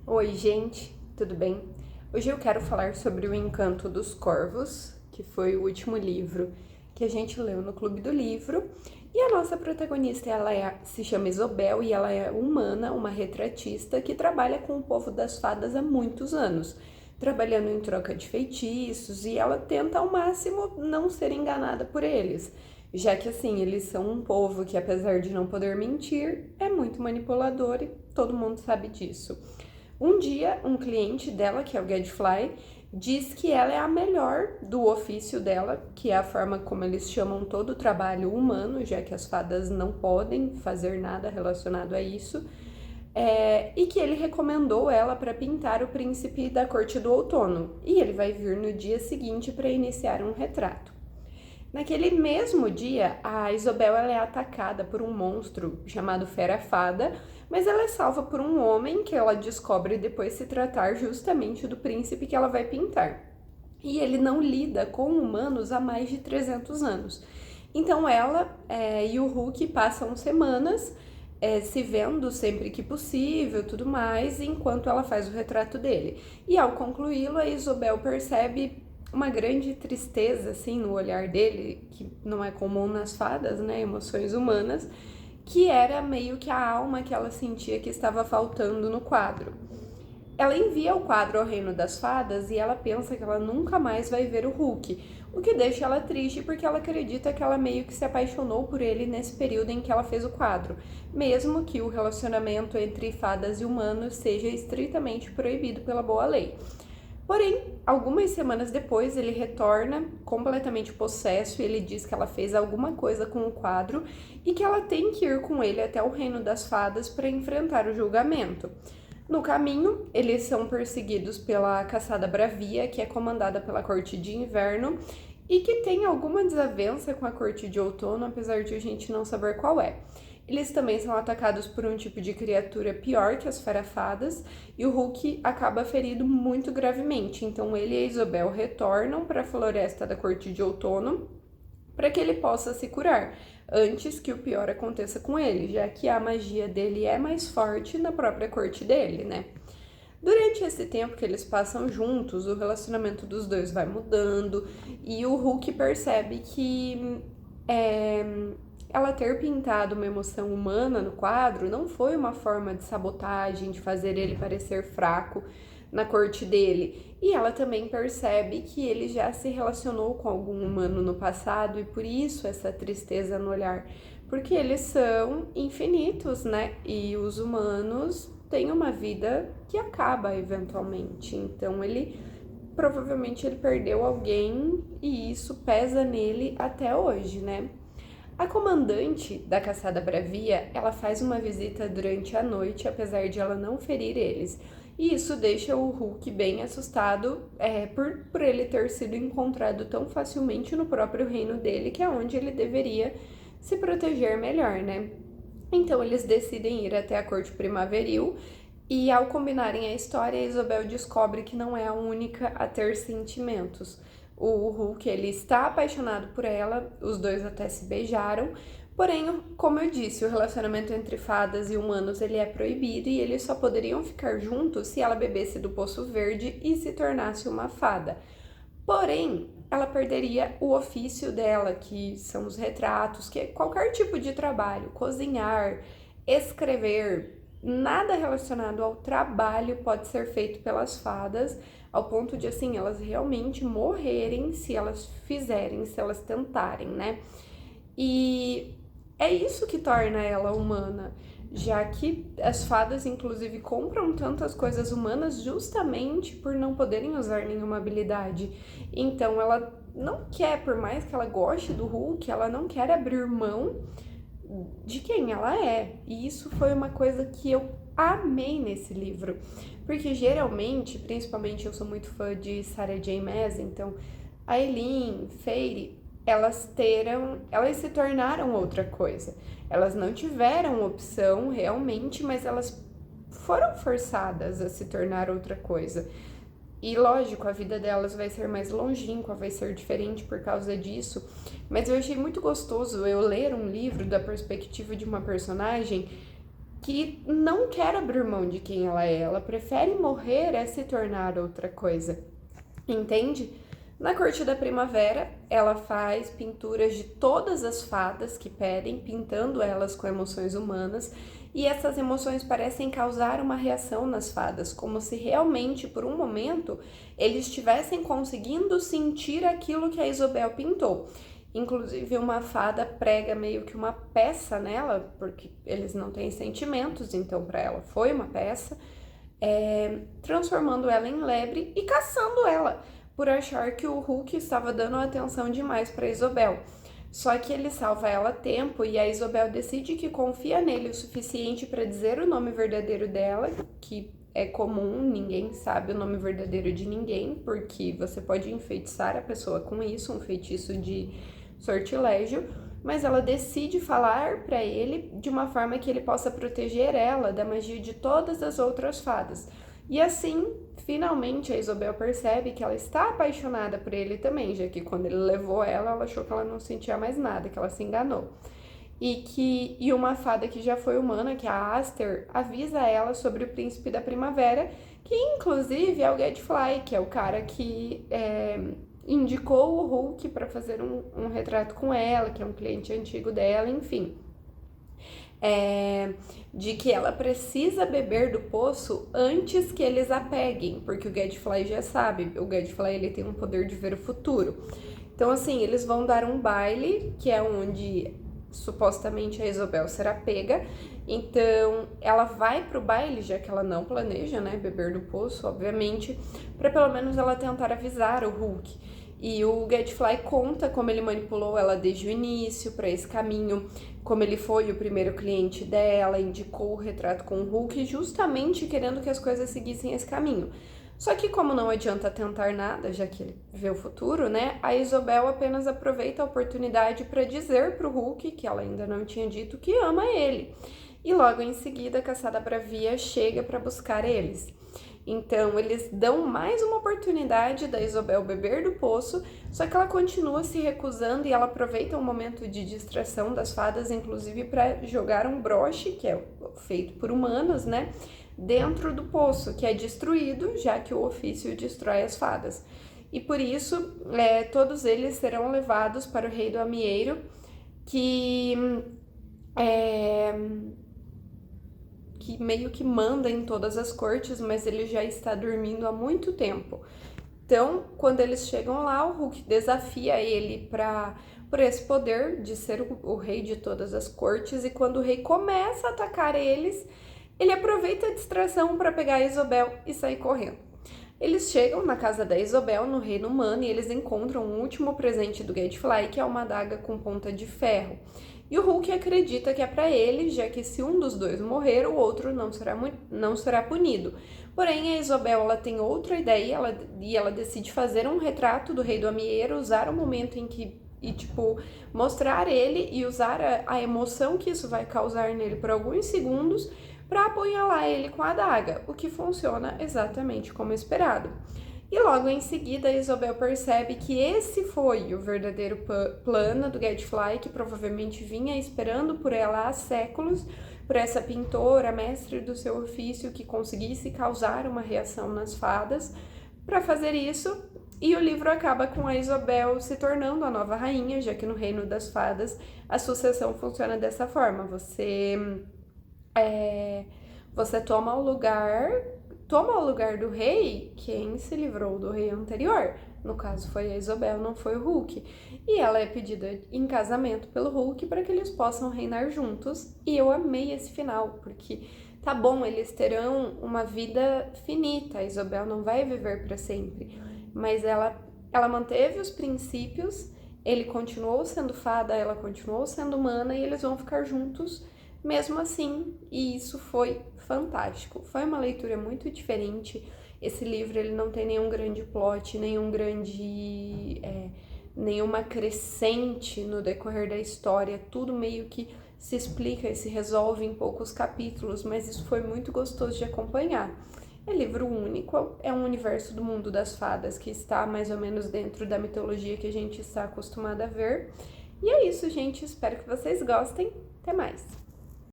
Oi, gente, tudo bem? Hoje eu quero falar sobre O Encanto dos Corvos, que foi o último livro que a gente leu no Clube do Livro. E a nossa protagonista, se chama Isobel e ela é humana, uma retratista que trabalha com o povo das fadas há muitos anos, trabalhando em troca de feitiços, e ela tenta ao máximo não ser enganada por eles, já que assim, eles são um povo que, apesar de não poder mentir, é muito manipulador e todo mundo sabe disso. Um dia, um cliente dela, que é o Gadfly, diz que ela é a melhor do ofício dela, que é a forma como eles chamam todo o trabalho humano, já que as fadas não podem fazer nada relacionado a isso, e que ele recomendou ela para pintar o príncipe da corte do outono, e ele vai vir no dia seguinte para iniciar um retrato. Naquele mesmo dia, a Isobel ela é atacada por um monstro chamado Fera Fada, mas ela é salva por um homem que ela descobre depois se tratar justamente do príncipe que ela vai pintar. E ele não lida com humanos há mais de 300 anos. Então ela e o Hulk passam semanas se vendo sempre que possível, tudo mais, enquanto ela faz o retrato dele. E ao concluí-lo, a Isobel percebe uma grande tristeza, assim, no olhar dele, que não é comum nas fadas, né, emoções humanas, que era meio que a alma que ela sentia que estava faltando no quadro. Ela envia o quadro ao Reino das Fadas e ela pensa que ela nunca mais vai ver o Hulk, o que deixa ela triste porque ela acredita que ela meio que se apaixonou por ele nesse período em que ela fez o quadro, mesmo que o relacionamento entre fadas e humanos seja estritamente proibido pela boa lei. Porém, algumas semanas depois, ele retorna completamente possesso e ele diz que ela fez alguma coisa com o quadro e que ela tem que ir com ele até o Reino das Fadas para enfrentar o julgamento. No caminho, eles são perseguidos pela Caçada Bravia, que é comandada pela Corte de Inverno e que tem alguma desavença com a Corte de Outono, apesar de a gente não saber qual é. Eles também são atacados por um tipo de criatura pior que as ferafadas e o Hulk acaba ferido muito gravemente. Então ele e a Isobel retornam para a floresta da Corte de Outono para que ele possa se curar antes que o pior aconteça com ele, já que a magia dele é mais forte na própria corte dele, né? Durante esse tempo que eles passam juntos, o relacionamento dos dois vai mudando e o Hulk percebe que é, ela ter pintado uma emoção humana no quadro não foi uma forma de sabotagem, de fazer ele parecer fraco na corte dele. E ela também percebe que ele já se relacionou com algum humano no passado e por isso essa tristeza no olhar. Porque eles são infinitos, né? E os humanos têm uma vida que acaba eventualmente. Então provavelmente ele perdeu alguém e isso pesa nele até hoje, né? A comandante da Caçada Bravia, ela faz uma visita durante a noite, apesar de ela não ferir eles. E isso deixa o Hulk bem assustado por ele ter sido encontrado tão facilmente no próprio reino dele, que é onde ele deveria se proteger melhor, né? Então eles decidem ir até a corte primaveril e ao combinarem a história, a Isobel descobre que não é a única a ter sentimentos. O Hulk, ele está apaixonado por ela, os dois até se beijaram, porém, como eu disse, o relacionamento entre fadas e humanos ele é proibido e eles só poderiam ficar juntos se ela bebesse do Poço Verde e se tornasse uma fada. Porém, ela perderia o ofício dela, que são os retratos, que é qualquer tipo de trabalho, cozinhar, escrever, nada relacionado ao trabalho pode ser feito pelas fadas, ao ponto de, assim, elas realmente morrerem se elas fizerem, se elas tentarem, né? E é isso que torna ela humana, já que as fadas, inclusive, compram tantas coisas humanas justamente por não poderem usar nenhuma habilidade. Então, ela não quer, por mais que ela goste do Hulk, ela não quer abrir mão de quem ela é. E isso foi uma coisa que eu amei nesse livro, porque geralmente, principalmente eu sou muito fã de Sarah J Maas, então a Eileen, Fairy, elas se tornaram outra coisa. Elas não tiveram opção realmente, mas elas foram forçadas a se tornar outra coisa. E lógico, a vida delas vai ser mais longínqua, vai ser diferente por causa disso. Mas eu achei muito gostoso eu ler um livro da perspectiva de uma personagem que não quer abrir mão de quem ela prefere morrer a se tornar outra coisa, entende? Na Corte da Primavera, ela faz pinturas de todas as fadas que pedem, pintando elas com emoções humanas, e essas emoções parecem causar uma reação nas fadas, como se realmente, por um momento, eles estivessem conseguindo sentir aquilo que a Isobel pintou. Inclusive, uma fada prega meio que uma peça nela, porque eles não têm sentimentos, então para ela foi uma peça, transformando ela em lebre e caçando ela, por achar que o Hulk estava dando atenção demais para Isobel. Só que ele salva ela a tempo e a Isobel decide que confia nele o suficiente para dizer o nome verdadeiro dela, que é comum, ninguém sabe o nome verdadeiro de ninguém, porque você pode enfeitiçar a pessoa com isso, um feitiço de sortilégio, mas ela decide falar para ele de uma forma que ele possa proteger ela da magia de todas as outras fadas. E assim, finalmente, a Isobel percebe que ela está apaixonada por ele também, já que quando ele levou ela, ela achou que ela não sentia mais nada, que ela se enganou. E uma fada que já foi humana, que é a Aster, avisa ela sobre o Príncipe da Primavera, que inclusive é o Gadfly, que é o cara que indicou o Hulk para fazer um retrato com ela, que é um cliente antigo dela, enfim. De que ela precisa beber do poço antes que eles a peguem, porque o Gadfly já sabe, o Gadfly ele tem um poder de ver o futuro. Então assim, eles vão dar um baile, que é onde supostamente a Isobel será pega, então ela vai pro baile, já que ela não planeja, né, beber do poço, obviamente, para pelo menos ela tentar avisar o Hulk. E o Gadfly conta como ele manipulou ela desde o início para esse caminho, como ele foi o primeiro cliente dela, indicou o retrato com o Hulk, justamente querendo que as coisas seguissem esse caminho. Só que como não adianta tentar nada, já que ele vê o futuro, né, a Isobel apenas aproveita a oportunidade para dizer pro Hulk, que ela ainda não tinha dito, que ama ele. E logo em seguida a Caçada Bravia chega para buscar eles. Então, eles dão mais uma oportunidade da Isobel beber do poço, só que ela continua se recusando e ela aproveita um momento de distração das fadas, inclusive para jogar um broche, que é feito por humanos, né, dentro do poço, que é destruído, já que o ofício destrói as fadas. E por isso, todos eles serão levados para o Rei do Amieiro, que meio que manda em todas as cortes, mas ele já está dormindo há muito tempo. Então, quando eles chegam lá, o Hulk desafia ele por esse poder de ser o rei de todas as cortes, e quando o rei começa a atacar eles, ele aproveita a distração para pegar a Isobel e sair correndo. Eles chegam na casa da Isobel, no Reino Humano, e eles encontram o último presente do Gadfly, que é uma adaga com ponta de ferro. E o Hulk acredita que é para ele, já que se um dos dois morrer, o outro não será punido. Porém, a Isobel ela tem outra ideia e ela decide fazer um retrato do Rei do Amieiro, usar o momento em que mostrar ele e usar a emoção que isso vai causar nele por alguns segundos para apunhalar ele com a adaga, o que funciona exatamente como esperado. E logo em seguida, a Isobel percebe que esse foi o verdadeiro plano do Gadfly, que provavelmente vinha esperando por ela há séculos, por essa pintora, mestre do seu ofício, que conseguisse causar uma reação nas fadas para fazer isso. E o livro acaba com a Isobel se tornando a nova rainha, já que no Reino das Fadas a sucessão funciona dessa forma. Você toma o lugar do rei quem se livrou do rei anterior. No caso foi a Isobel, não foi o Hulk. E ela é pedida em casamento pelo Hulk para que eles possam reinar juntos. E eu amei esse final, porque tá bom, eles terão uma vida finita. A Isobel não vai viver para sempre, mas ela manteve os princípios, ele continuou sendo fada, ela continuou sendo humana e eles vão ficar juntos mesmo assim, e isso foi fantástico. Foi uma leitura muito diferente. Esse livro ele não tem nenhum grande plot, nenhuma crescente no decorrer da história. Tudo meio que se explica e se resolve em poucos capítulos, mas isso foi muito gostoso de acompanhar. É livro único, é um universo do mundo das fadas que está mais ou menos dentro da mitologia que a gente está acostumado a ver. E é isso, gente. Espero que vocês gostem. Até mais!